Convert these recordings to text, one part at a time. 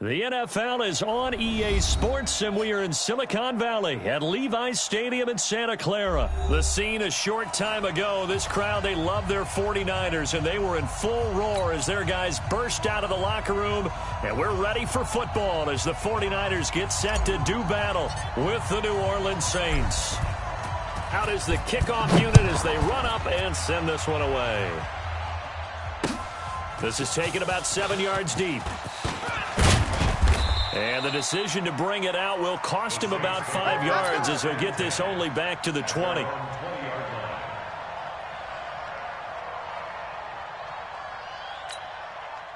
The NFL is on EA Sports, and we are in Silicon Valley at Levi's Stadium in Santa Clara. The scene a short time ago. This crowd, they love their 49ers, and they were in full roar as their guys burst out of the locker room. And we're ready for football as the 49ers get set to do battle with the New Orleans Saints. Out is the kickoff unit as they run up and send this one away. This is taken about 7 yards deep. And the decision to bring it out will cost him about 5 yards as he'll get this only back to the 20.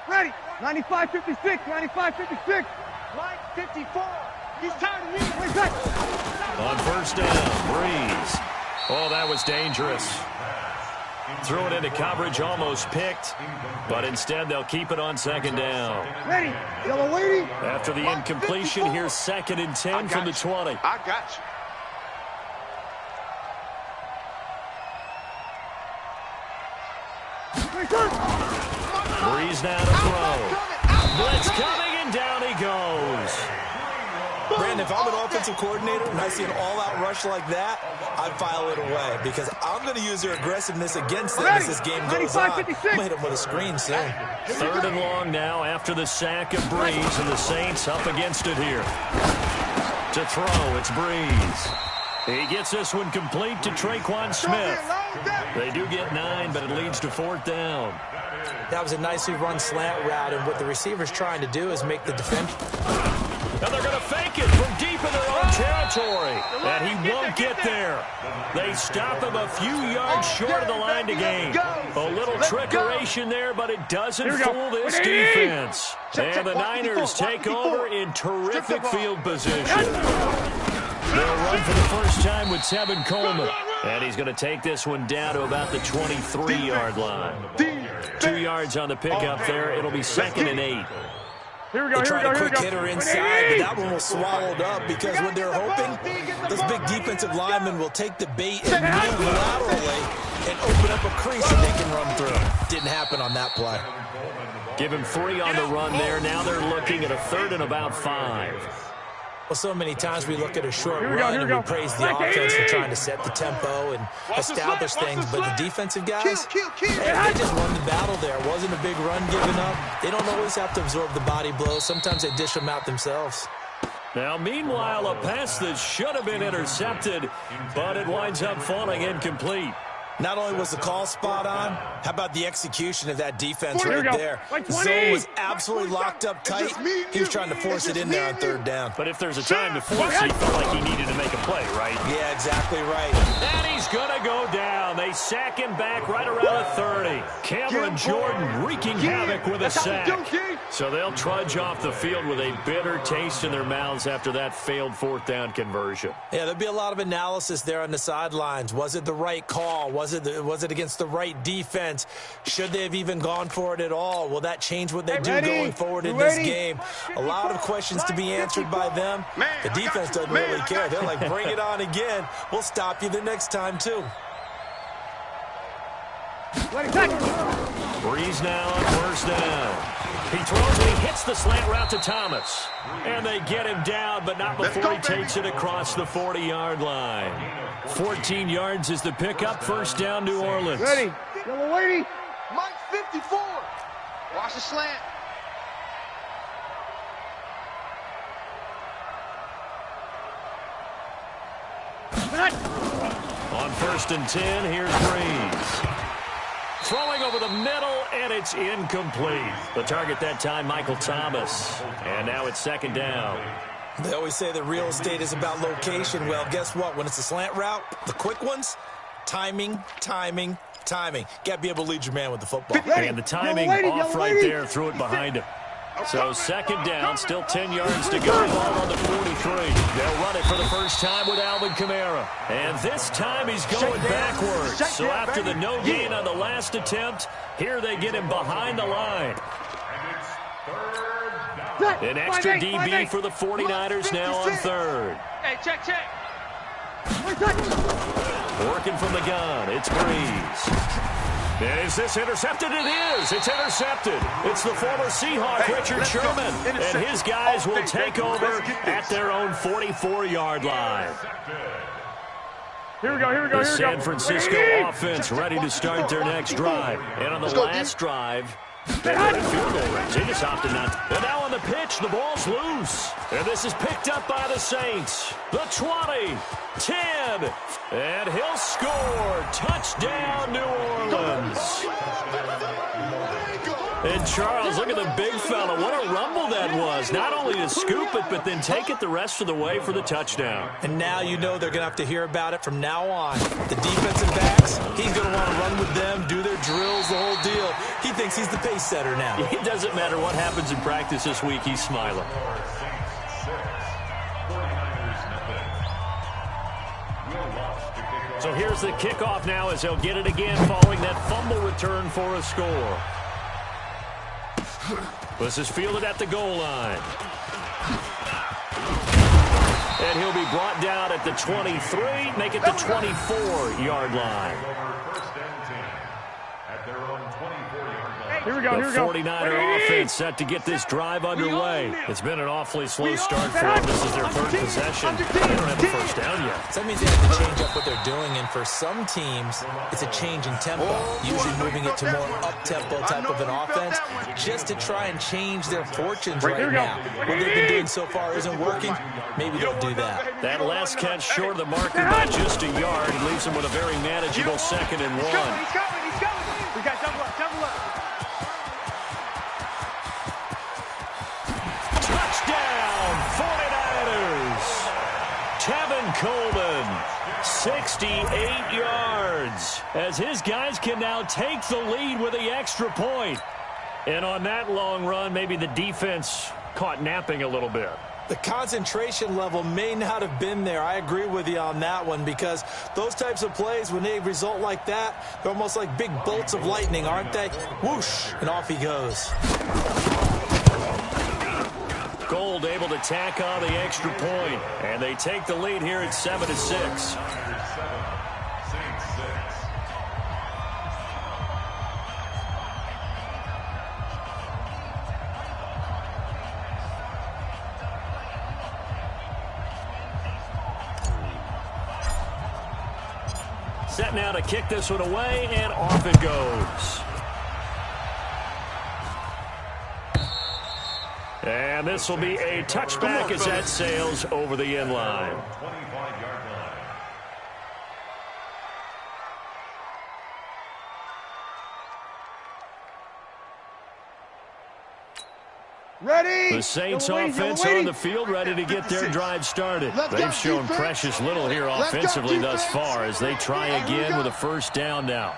Ready. 95-56. 95-56. Line 54. He's tired of me. On first down, Breeze. Oh, that was dangerous. Threw it into coverage, almost picked, but instead they'll keep it on second down. Ready, yellow waiting. After the incompletion, here's 2nd and 10 from the 20. I got you. Breeze now to throw. Blitz coming, and down he goes. Brandon, if I'm an offensive coordinator and I see an all-out rush like that, I'd file it away because I'm going to use their aggressiveness against them as this game goes on. I'm going to hit them with a screen soon. 3rd and long now after the sack of Breeze, and the Saints up against it here. To throw, it's Breeze. He gets this one complete to Traquan Smith. They do get 9, but it leads to 4th down. That was a nicely run slant route, and what the receiver's trying to do is make the defense. And they're going to fake it from deep in their own territory. And he won't get there. They stop him a few yards short of the line to gain. A little trickeration there, but it doesn't fool this defense. And the Niners take over in terrific field position. They'll run for the first time with Tevin Coleman. And he's going to take this one down to about the 23-yard line. 2 yards on the pickup there. It'll be 2nd and 8. Here we go, they tried a quick hitter inside, but that one was swallowed up because when they're hoping, those big defensive linemen will take the bait and move laterally and open up a crease that they can run through. Didn't happen on that play. Give him 3 on the run there. Now they're looking at a 3rd and about 5. Well, so many times we look at a short run and we praise the offense for trying to set the tempo and establish things, but the defensive guys, they just won the battle there. It wasn't a big run given up. They don't always have to absorb the body blows. Sometimes they dish them out themselves. Now, meanwhile, a pass that should have been intercepted, but it winds up falling incomplete. Not only was the call spot on, how about the execution of that defense right there? Zone was absolutely locked up tight. He was trying to force it in there on 3rd down. But if there's a time to force it, he felt like he needed to make a play, right? Yeah, exactly right. And he's going to go down. They sack him back right around the 30. Cameron Jordan wreaking havoc with a sack. So they'll trudge off the field with a bitter taste in their mouths after that failed 4th down conversion. Yeah, there'll be a lot of analysis there on the sidelines. Was it the right call? Was it against the right defense? Should they have even gone for it at all? Will that change what they do going forward in this game? A lot of questions to be answered by them. The defense doesn't really care. They're like, bring it on again. We'll stop you the next time, too. Breeze now on 1st down. He throws and he hits the slant route to Thomas. And they get him down, but not before he takes it across the 40-yard line. 14 yards is the pickup. 1st down, New Orleans. Ready. Yellow waiting. Mike 54. Watch the slant. On 1st and 10, here's Breeze. Throwing over the middle, and it's incomplete. The target that time, Michael Thomas. And now it's 2nd down. They always say that real estate is about location. Well, guess what? When it's a slant route, the quick ones, timing. Got to be able to lead your man with the football. And the timing off right there, threw it behind him. So 2nd down, still 10 yards to go. Ball on the 43. They'll run it for the first time with Alvin Kamara. And this time he's going backwards. So after the no gain on the last attempt, here they get him behind the line. An extra DB for the 49ers now on 3rd. Hey, check. Working from the gun, it's Breeze. Is this intercepted? It is. It's intercepted. It's the former Seahawk, Richard Sherman. And his guys will take over at their own 44-yard line. Here we go. The San Francisco offense ready to start their next drive. And on the last drive, they had a field goal range. They just opted not to. And now on the pitch, the ball's loose. And this is picked up by the Saints. The 20, 10, and he'll score. Touchdown, New Orleans. And Charles, look at the big fella. What a rumble that was. Not only to scoop it, but then take it the rest of the way for the touchdown. And now you know they're going to have to hear about it from now on. The defensive backs, he's going to want to run with them, do their drills, the whole deal. He thinks he's the pace setter now. It doesn't matter what happens in practice this week. He's smiling. So here's the kickoff now as they'll get it again following that fumble return for a score. This is fielded at the goal line. And he'll be brought down at the 23, make it the 24-yard line. Here we go. The 49er offense set to get this drive underway. It's been an awfully slow start for them. This is their third possession. They don't have the first down yet. So that means they have to change up what they're doing, and for some teams, it's a change in tempo, usually moving it to more up-tempo type of an offense, just to try and change their fortunes right now. What they've been doing so far isn't working. Maybe they'll do that. That last catch short of the marker by just a yard leaves them with a very manageable 2nd and 1. He's coming. We got double up. Touchdown, 49ers. Tevin Coleman, 68 yards, as his guys can now take the lead with the extra point. And on that long run, maybe the defense caught napping a little bit. The concentration level may not have been there. I agree with you on that one, because those types of plays, when they result like that, they're almost like big bolts of lightning, aren't they? Whoosh, and off he goes. Gold able to tack on the extra point, and they take the lead here at 7-6. Set now to kick this one away, and off it goes. And this will be a touchback as that sails over the end line. Ready? The Saints offense on the field, ready to get their drive started. They've shown precious little here offensively thus far as they try again with a first down now.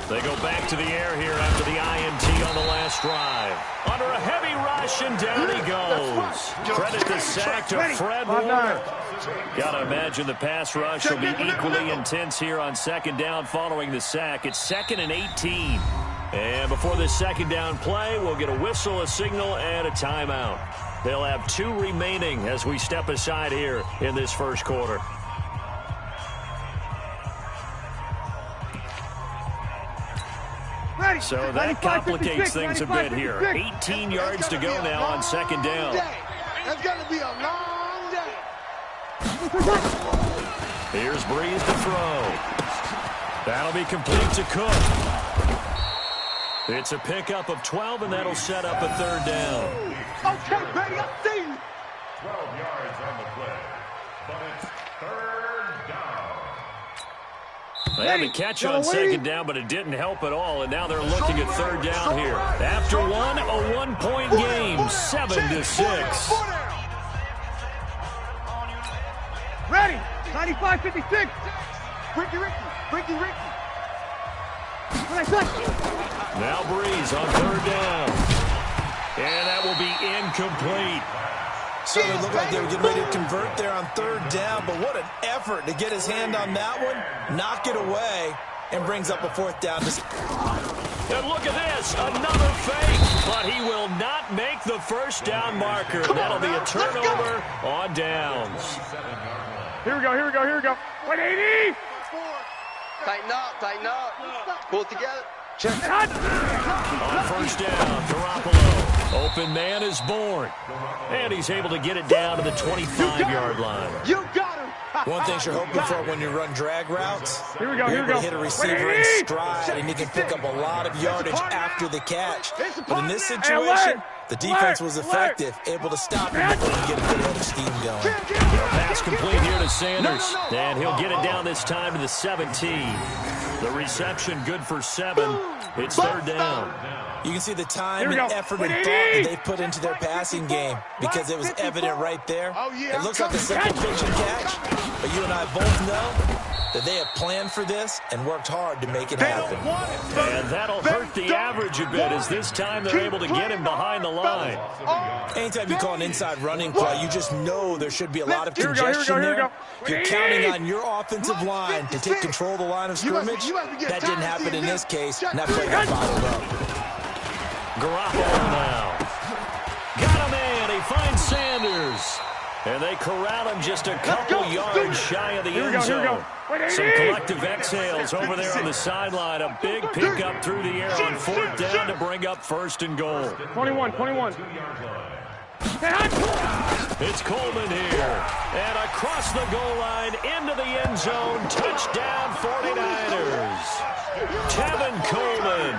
They go back to the air here after the INT on the last drive. Under a heavy rush, and down he goes. Credit the sack to Fred Warner. Got to imagine the pass rush will be equally intense here on 2nd down following the sack. It's 2nd and 18. And before this 2nd down play, we'll get a whistle, a signal, and a timeout. They'll have 2 remaining as we step aside here in this first quarter. So that complicates things a bit here. 18 yards to go now on 2nd down. That's going to be a long day. Here's Breeze to throw. That'll be complete to Cook. It's a pickup of 12, and that'll set up a 3rd down. Okay, ready, I see you. 12 yards on the play, but it's 3rd down. They had the catch on 2nd down, but it didn't help at all, and now they're looking at 3rd down here. After one, a 1-point game, 7-6. Ready? 95-56. Ricky. Now Breeze on 3rd down. And that will be incomplete. So it looked like they were getting ready to convert there on 3rd down, but what an effort to get his hand on that one, knock it away, and brings up a 4th down. And look at this, another fake, but he will not make the first down marker. That'll be a turnover on downs. Here we go. 180. Tighten up, tighten up. Pull it together. Check. On first down, Garoppolo. Open man is born. And he's able to get it down to the 25-yard line. You got him. One thing you're hoping for when you run drag routes, Here we go, you're here we able go. to hit a receiver in stride, and he can pick up a lot of yardage after the catch. But in this situation, the defense was effective, able to stop him before he get a good head of steam going. Pass complete here to Sanders. And he'll get it down this time to the 17. The reception good for 7. It's third down. You can see the time and effort and thought that they put into their passing game because it was evident right there. It looks like a simple pitch and catch, but you and I both know that they have planned for this and worked hard to make it happen. And that'll hurt the average a bit as this time they're able to get him behind the line. Anytime you call an inside running play, you just know there should be a lot of congestion there. You're counting on your offensive line to take control of the line of scrimmage. That didn't happen in this case, and that play got bottled up. Garoppolo now. Got him in. He finds Sanders. And they corral him just a couple yards shy of the end zone. Some collective exhales over there on the sideline. A big pickup through the air on fourth down to bring up first and goal. 21. It's Coleman here. And across the goal line into the end zone. Touchdown 49ers. Tevin Coleman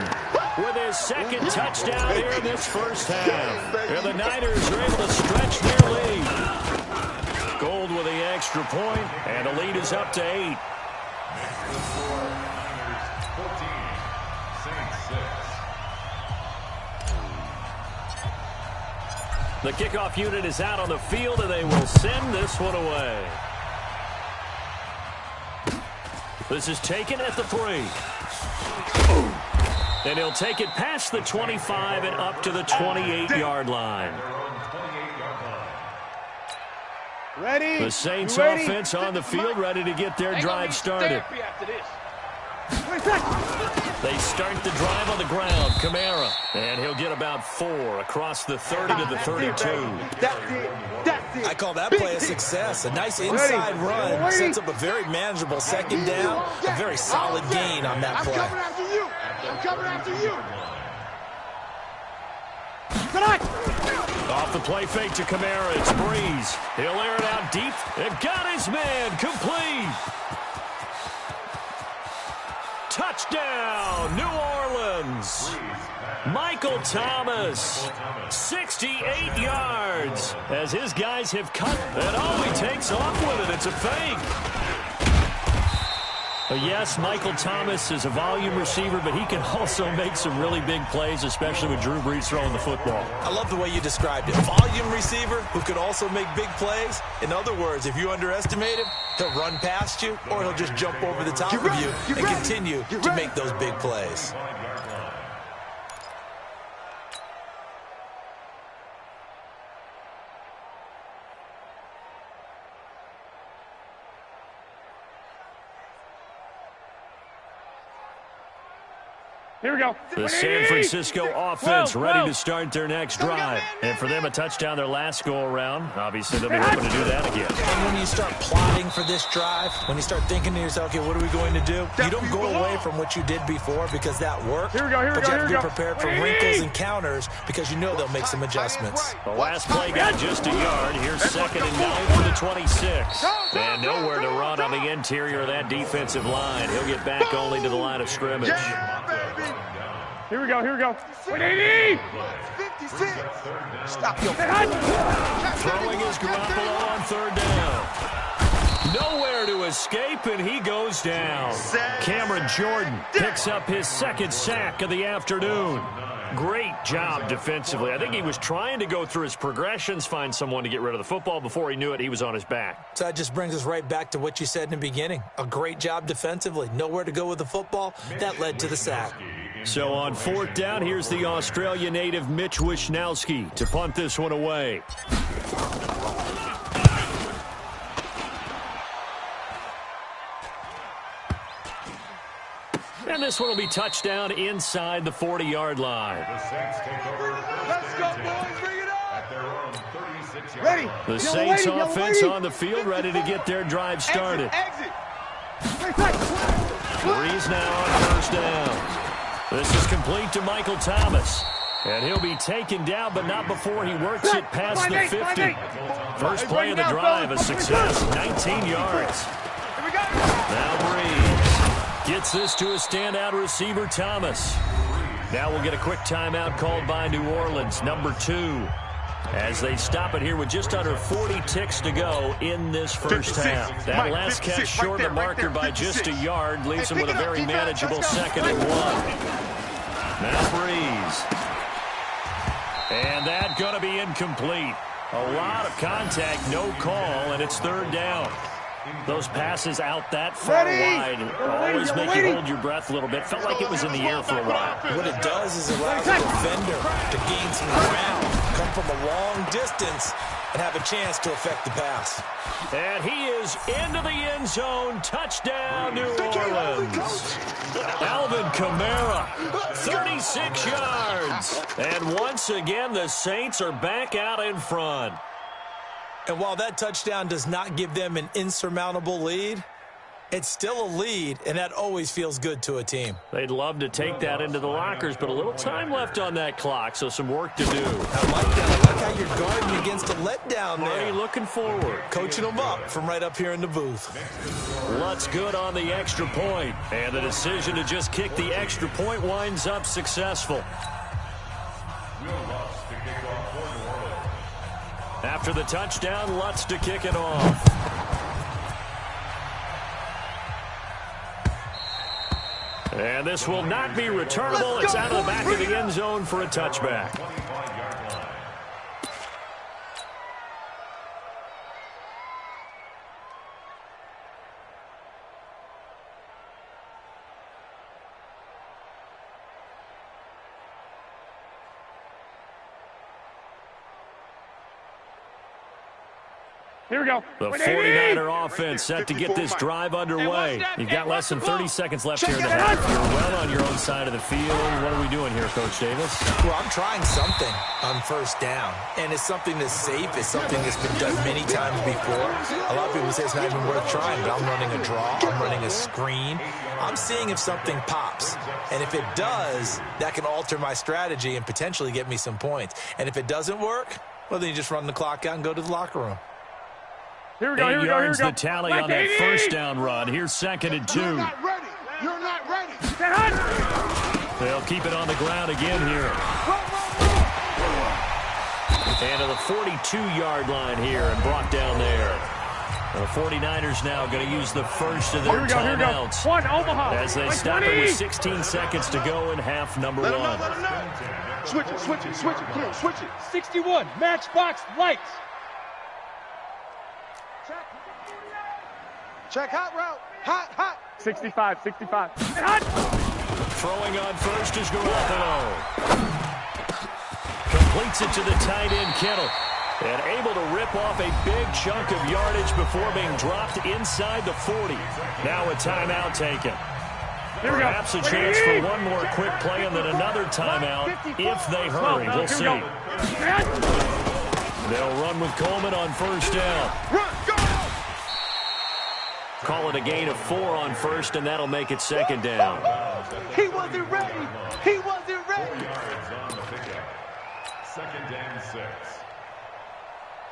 with his second touchdown here in this first half. And the Niners are able to stretch their lead. Gold with the extra point, and the lead is up to 8. The kickoff unit is out on the field, and they will send this one away. This is taken at the 3. And he'll take it past the 25 and up to the 28-yard line. Ready? The Saints offense on the field, ready to get their drive started. They start the drive on the ground. Kamara. And he'll get about 4 across the 30 to the 32. That's it. I call that play a success. A nice inside run sets up a very manageable second down. A very solid gain on that play. I'm coming after you. Off the play fake to Kamara. It's Breeze. He'll air it out deep. And got his man complete. Touchdown, New Orleans. Michael Thomas, 68 yards, as his guys have cut, and he takes off with it. It's a fake. But yes, Michael Thomas is a volume receiver, but he can also make some really big plays, especially with Drew Brees throwing the football. I love the way you described it. Volume receiver who could also make big plays. In other words, if you underestimate him, he'll run past you or he'll just jump over the top of you and continue to make those big plays. Here we go. The San Francisco offense ready to start their next drive. And for them, a touchdown their last go-around. Obviously, they'll be hoping to do that again. And when you start plotting for this drive, when you start thinking to yourself, okay, what are we going to do? You don't go away from what you did before because that worked. Here we go, but you have to be prepared for wrinkles and counters because you know they'll make some adjustments. The last play got just a yard. Here's 2nd and 9 for the 26. And nowhere to run on the interior of that defensive line. He'll get back only to the line of scrimmage. Here we go. 180. 56. Stop your Throwing is Garoppolo on 3rd down. Nowhere to escape, and he goes down. Cameron Jordan picks up his 2nd sack of the afternoon. Great job defensively. I think he was trying to go through his progressions, find someone to get rid of the football. Before he knew it, he was on his back. So that just brings us right back to what you said in the beginning. A great job defensively. Nowhere to go with the football. That led to the sack. So on 4th down, here's the Australia native Mitch Wishnowsky to punt this one away. And this one will be touchdown inside the 40-yard line. Let's go, boys. Bring it up. Ready. The Saints offense on the field, ready to get their drive started. Exit. Breeze now on first down. This is complete to Michael Thomas. And he'll be taken down, but not before he works it past the 50. First play of the drive, a success, 19 yards. Now Breeze gets this to a standout receiver, Thomas. Now we'll get a quick timeout called by New Orleans, number 2. As they stop it here with just under 40 ticks to go in this first half. That last catch short of the marker by just a yard leaves them with a very manageable 2nd and 1. Now Breeze. And that's going to be incomplete. A lot of contact, no call, and it's 3rd down. Those passes out that far wide always make you hold your breath a little bit. Felt like it was in the air for a while. What it does is allow the defender to gain some ground, come from a long distance, and have a chance to affect the pass. And he is into the end zone. Touchdown, New Orleans. Alvin Kamara, 36 yards. And once again, the Saints are back out in front. And while that touchdown does not give them an insurmountable lead, it's still a lead, and that always feels good to a team. They'd love to take that into the lockers, but a little time left on that clock, so some work to do. I like that. I like how you're guarding against a letdown there. Already looking forward. Coaching them up from right up here in the booth. Lutz good on the extra point, and the decision to just kick the extra point winds up successful. After the touchdown, Lutz to kick it off. And this will not be returnable. It's out of the back of the end zone for a touchback. Here we go. The 49er offense set to get this drive underway. You've got less than 30 seconds left here in the half. You're well on your own side of the field. What are we doing here, Coach Davis? Well, I'm trying something on first down, and it's something that's safe. It's something that's been done many times before. A lot of people say it's not even worth trying, but I'm running a draw. I'm running a screen. I'm seeing if something pops, and if it does, that can alter my strategy and potentially get me some points. And if it doesn't work, well, then you just run the clock out and go to the locker room. Here we go, 8 yards the tally on that first down run. Here's 2nd and 2. You're not ready. You're not ready. They'll keep it on the ground again here. And to the 42-yard line here and brought down there. The 49ers now going to use the first of their timeouts. One, Omaha. As they stop it with 16 seconds to go in half number 1. Switch it, switch it, switch it. Come on, switch it. 61, matchbox lights. Check hot route. Hot, hot. 65. Hot. Throwing on first is Garoppolo. Completes it to the tight end, Kittle. And able to rip off a big chunk of yardage before being dropped inside the 40. Now a timeout taken. Perhaps a chance for one more quick play and then another timeout if they hurry. We'll see. They'll run with Coleman on first down. Run, go! Call it a gain of 4 on first, and that'll make it 2nd down. He wasn't ready. He wasn't ready. 2nd and 6.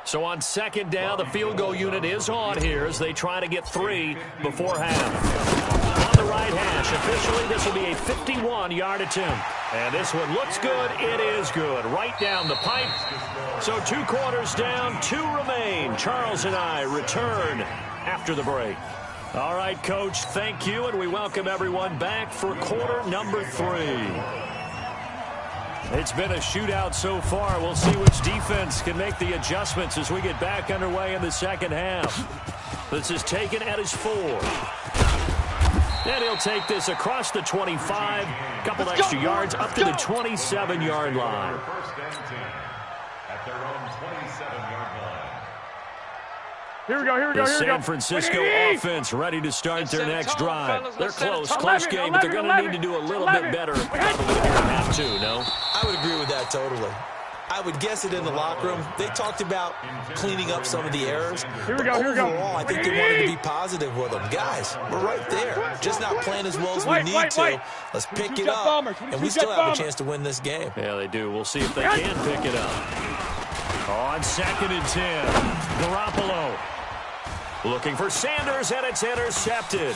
So on 2nd down, the field goal unit is on here as they try to get 3 before half. On the right hash, officially this will be a 51-yard attempt. And this one looks good. It is good. Right down the pipe. So 2 quarters down, 2 remain. Charles and I return after the break. All right, Coach, thank you, and we welcome everyone back for quarter number 3. It's been a shootout so far. We'll see which defense can make the adjustments as we get back underway in the second half. This is taken at his 4. And he'll take this across the 25, couple extra yards up to the 27-yard line. First and 10 at their own 27-yard line. Here we go. The San Francisco offense ready to start their next drive. They're close game, but they're going to need to do a little bit better probably in half 2, no? I would agree with that totally. I would guess it in the locker room. They talked about cleaning up some of the errors. Here we go, here we go. Overall, I think they wanted to be positive with them. Guys, we're right there. Just not playing as well as we need to. Let's pick it up, and we still have a chance to win this game. Yeah, they do. We'll see if they can pick it up. On 2nd and 10, Garoppolo looking for Sanders, and it's intercepted.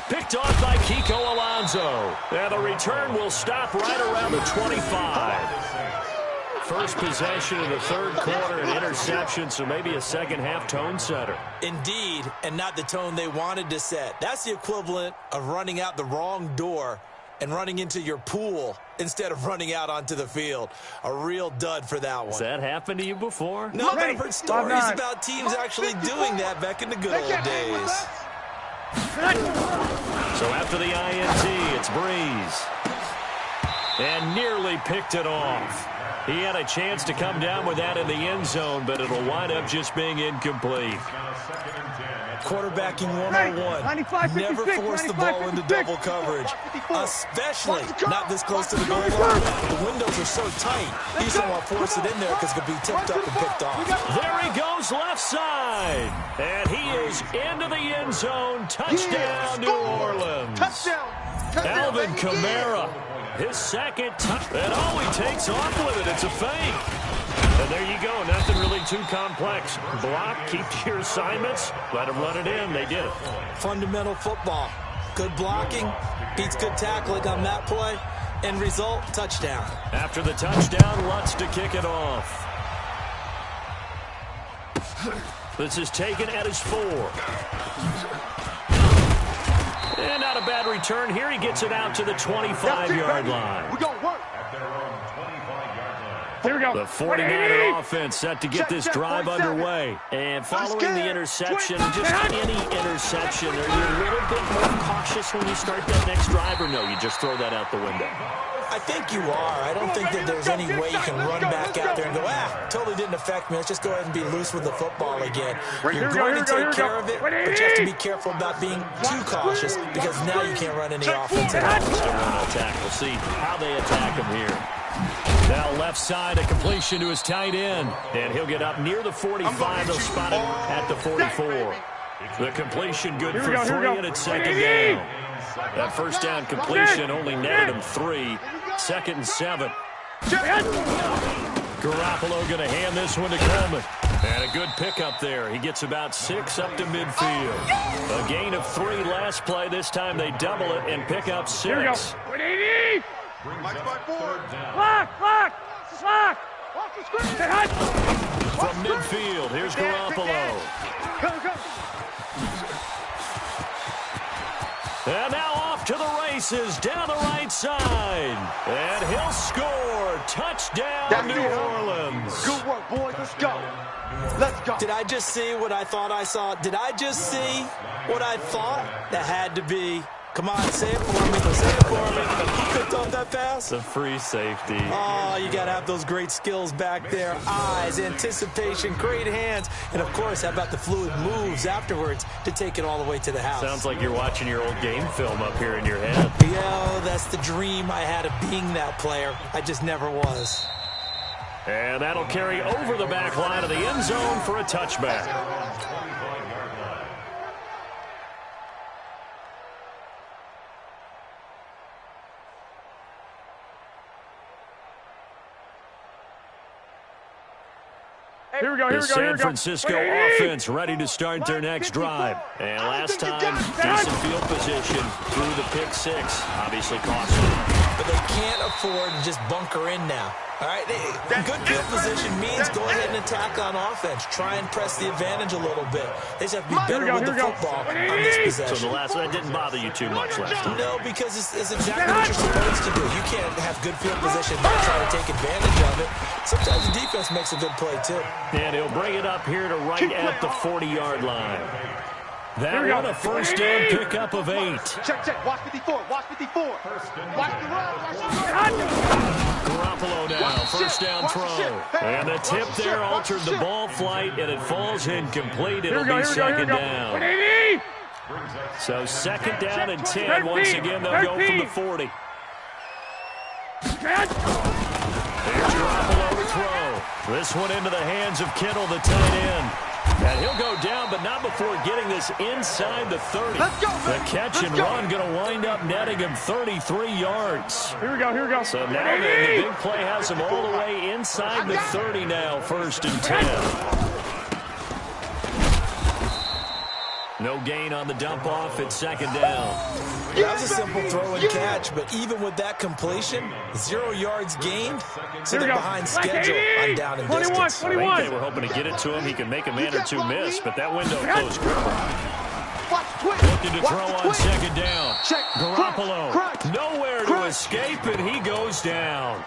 Picked off by Kiko Alonso. And the return will stop right around the 25. First possession of the third quarter, an interception, so maybe a second-half tone setter. Indeed, and not the tone they wanted to set. That's the equivalent of running out the wrong door and running into your pool instead of running out onto the field. A real dud for that one. Has that happened to you before? No, but I've heard stories about teams actually doing that back in the good old days. So after the INT, it's Breeze. And nearly picked it off. He had a chance to come down with that in the end zone, but it'll wind up just being incomplete. Quarterbacking 101. Never force the ball into double coverage, especially not this close to the goal line. The windows are so tight, you just don't want to force it in there because it could be tipped up and picked off. There he goes left side. And he is into the end zone. Touchdown, New Orleans. Alvin Kamara, his second touch. And all he takes off with it, it's a fake. And there you go. Nothing really too complex. Block, keep to your assignments. Let them run it in. They did it. Fundamental football. Good blocking beats good tackling on that play. End result, touchdown. After the touchdown, Lutz to kick it off. This is taken at his 4. And not a bad return here. He gets it out to the 25-yard line. We're going to work. Here we go. The 49er offense set to get this drive underway. And following the interception, just any interception, are you a little bit more cautious when you start that next drive, or no, you just throw that out the window? I think you are. I don't think that there's any way you can run back out there and go, totally didn't affect me. Let's just go ahead and be loose with the football again. You're going to take care of it, but you have to be careful about being too cautious because now you can't run any offense at all. Still want to attack. We'll see how they attack him here. Now left side, a completion to his tight end. And he'll get up near the 45. They'll spot him at the 44. The completion good for 3, and it's 2nd down. That first down completion only netted him 3. 2nd and 7. Garoppolo going to hand this one to Coleman. And a good pickup there. He gets about 6 up to midfield. A gain of 3 last play. This time they double it and pick up 6. Here we go. 180. Lock. From midfield, here's Garoppolo. Go. And now off to the races, down the right side. And he'll score. Touchdown, New Orleans. Good work, boys. Let's go. Let's go. Did I just see what I thought I saw? Did I just see what I thought? That had to be. Come on, say it for me. Say it for me. He picked off that pass. The free safety. Oh, you got to have those great skills back there. Eyes, anticipation, great hands. And, of course, how about the fluid moves afterwards to take it all the way to the house? Sounds like you're watching your old game film up here in your head. Yeah, that's the dream I had of being that player. I just never was. And that'll carry over the back line of the end zone for a touchback. Here we go. The San Francisco offense ready to start their next drive. And last time, decent field position through the pick 6. Obviously costly. But they can't afford to just bunker in now. All right, good field position means go ahead and attack on offense. Try and press the advantage a little bit. They just have to be better with the football on this possession. So the last one didn't bother you too much last time? No, because it's exactly what you're supposed to do. You can't have good field position and try to take advantage of it. Sometimes the defense makes a good play, too. And he'll bring it up here to right at the 40-yard line. That one a first down pickup of 8. Check. Watch 54. Watch the run. Garoppolo now, first down throw. And the tip there altered the ball flight, and it falls incomplete. It'll be 2nd down. So 2nd down and 10. Once again, they'll go from the 40. Here's Garoppolo to throw. This one into the hands of Kittle, the tight end. And he'll go down, but not before getting this inside the 30. Let's go, the catch and run going to wind up netting him 33 yards. Here we go, here we go. So now the big play has him all the way inside the 30 now, 1st and 10. No gain on the dump off at 2nd down. That was a simple throw and catch, but even with that completion, 0 yards gained, so they're behind schedule on down and distance. I think they were hoping to get it to him. He can make a man or two miss, but that window closed quickly. Looking to throw on 2nd down. Garoppolo, nowhere to escape, and he goes down.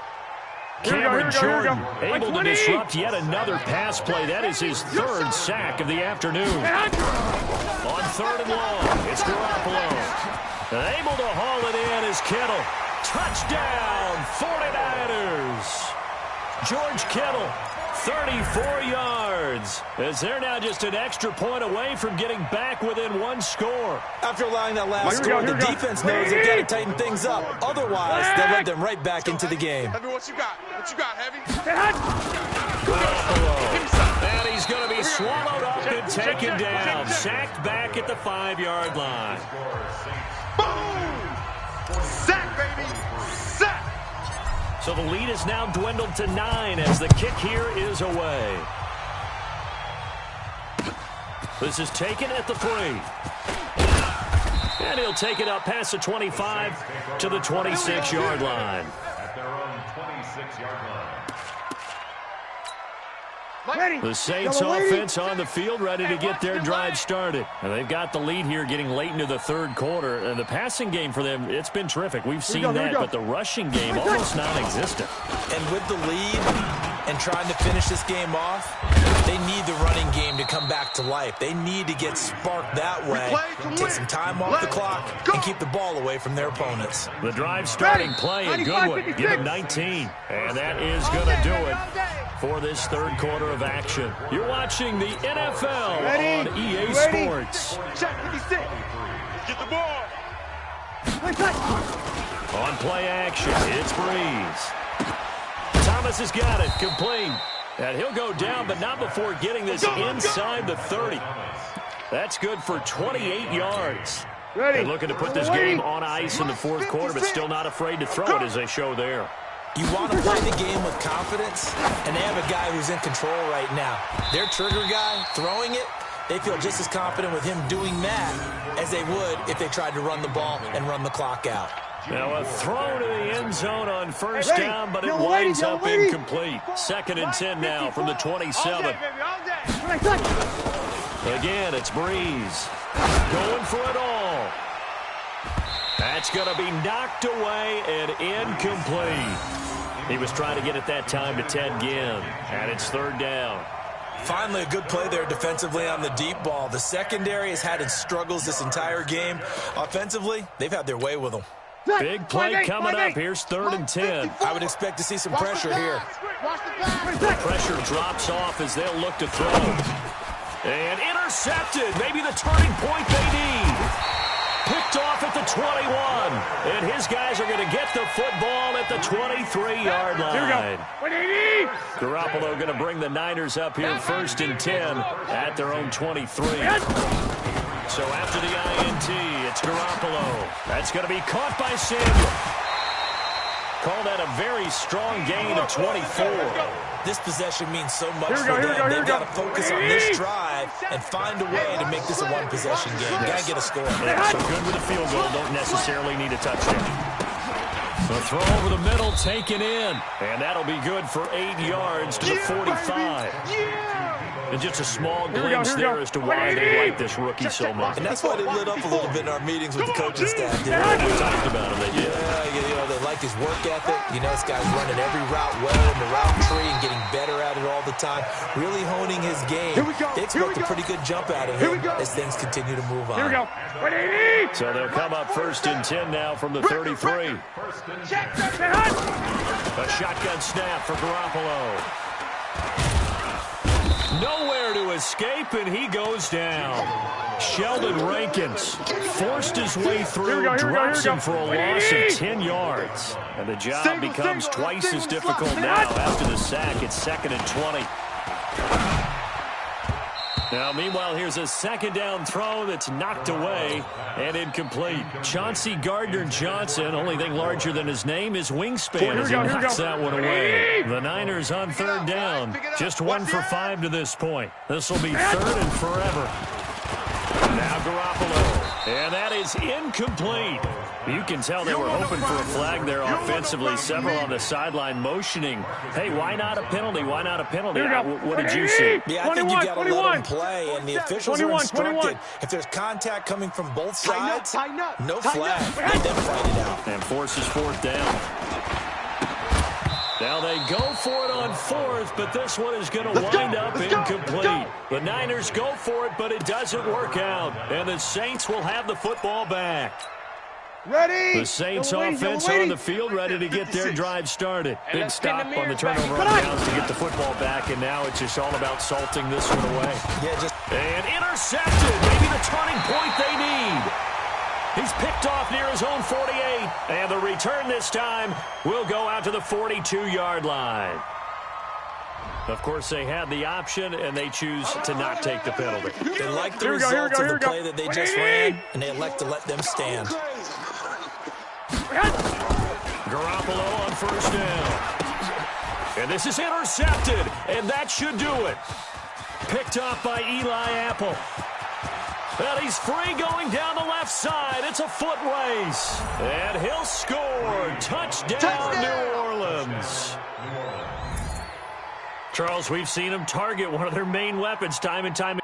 Cameron Jordan able to disrupt yet another pass play. That is his 3rd sack of the afternoon. On 3rd and long, it's Garoppolo. Able to haul it in is Kittle. Touchdown, 49ers. George Kittle, 34 yards. As they're now just an extra point away from getting back within 1 score. After allowing that last score, the defense knows they've got to tighten things up. Otherwise, they'll let them right back into the game. Heavy, what you got? What you got, Heavy? Garoppolo. And he's going to be swallowed up and taken down. Sacked back at the 5-yard line. Boom! Sack, baby! Sack! So the lead is now dwindled to 9 as the kick here is away. This is taken at the 3. And he'll take it up past the 25 to the 26-yard line. At their own 26-yard line. The Saints offense on the field, ready to get their drive started. And they've got the lead here getting late into the 3rd quarter. And the passing game for them, it's been terrific. We've seen that, but the rushing game almost non-existent. And with the lead and trying to finish this game off, they need the running game to come back to life. They need to get sparked that way, take some time off the clock, and keep the ball away from their opponents. The drive starting play, a good one. Give him 19. And that is going to do it for this 3rd quarter of action. You're watching the NFL on EA Sports. Check 56. Get the ball. On play action, it's Breeze. Thomas has got it, complete. And he'll go down, but not before getting this inside the 30. That's good for 28 yards. And looking to put this game on ice in the 4th quarter, but still not afraid to throw it as they show there. You want to play the game with confidence, and they have a guy who's in control right now. Their trigger guy, throwing it, they feel just as confident with him doing that as they would if they tried to run the ball and run the clock out. Now a throw to the end zone on 1st down, but it winds up incomplete. 2nd and 10 now from the 27. Again, it's Breeze. Going for it all. That's going to be knocked away and incomplete. He was trying to get it that time to Ted Ginn, and it's 3rd down. Finally, a good play there defensively on the deep ball. The secondary has had its struggles this entire game. Offensively, they've had their way with them. Big play coming up. Here's 3rd and 10. I would expect to see some pressure here. The pressure drops off as they'll look to throw. And intercepted. Maybe the turning point they need. Picked off at the 21. And his guys are going to get the football at the 23-yard line. Here we go. Garoppolo going to bring the Niners up here 1st and 10 at their own 23. So after the INT, it's Garoppolo. That's going to be caught by Samuel. Call that a very strong gain of 24. This possession means so much for them. They've got to focus on this drive and find a way to make this a one-possession game. Got to get a score. Yeah, so good with a field goal. Don't necessarily need a touchdown. The throw over the middle taken in. And that'll be good for 8 yards to the 45. And just a small glimpse there as to why they like this rookie so much. And that's why they lit up a little bit in our meetings with the coaching staff. We talked about him. They did. Yeah, they like his work ethic. You know, this guy's running every route well in the route tree and getting better at it all the time. Really honing his game. They expect a pretty good jump out of him as things continue to move on. Here we go. So they'll come up 1st and 10 now from the 33. A shotgun snap for Garoppolo. Nowhere to escape, and he goes down. Sheldon Rankins forced his way through, drops him for a loss of 10 yards. And the job becomes twice as difficult now after the sack. It's 2nd and 20. Now, meanwhile, here's a second down throw that's knocked away and incomplete. Chauncey Gardner-Johnson, only thing larger than his name is wingspan as he knocks that one away. The Niners on 3rd down. Just 1 for 5 to this point. This will be 3rd and forever. Now Garoppolo, and that is incomplete. You can tell they were hoping for a flag there offensively. Several on the sideline motioning, hey, why not a penalty? Why not a penalty? What did you see? Yeah, I think you got to let them play, and the officials are instructed. If there's contact coming from both sides, no flag. Let them fight it out. And forces 4th down. Now they go for it on 4th, but this one is going to wind up incomplete. The Niners go for it, but it doesn't work out. And the Saints will have the football back. Ready? The Saints offense on the field, ready to get their drive started. Big stop on the turnover on downs to get the football back, and now it's just all about salting this one away. And intercepted, maybe the turning point they need. He's picked off near his own 48, and the return this time will go out to the 42-yard line. Of course, they had the option, and they choose to not take the penalty. They like the results of the play that they just ran, and they elect to let them stand. Garoppolo on 1st down. And this is intercepted, and that should do it. Picked off by Eli Apple. And he's free going down the left side. It's a foot race. And he'll score. Touchdown, New Orleans. Charles, we've seen him target one of their main weapons time and time again.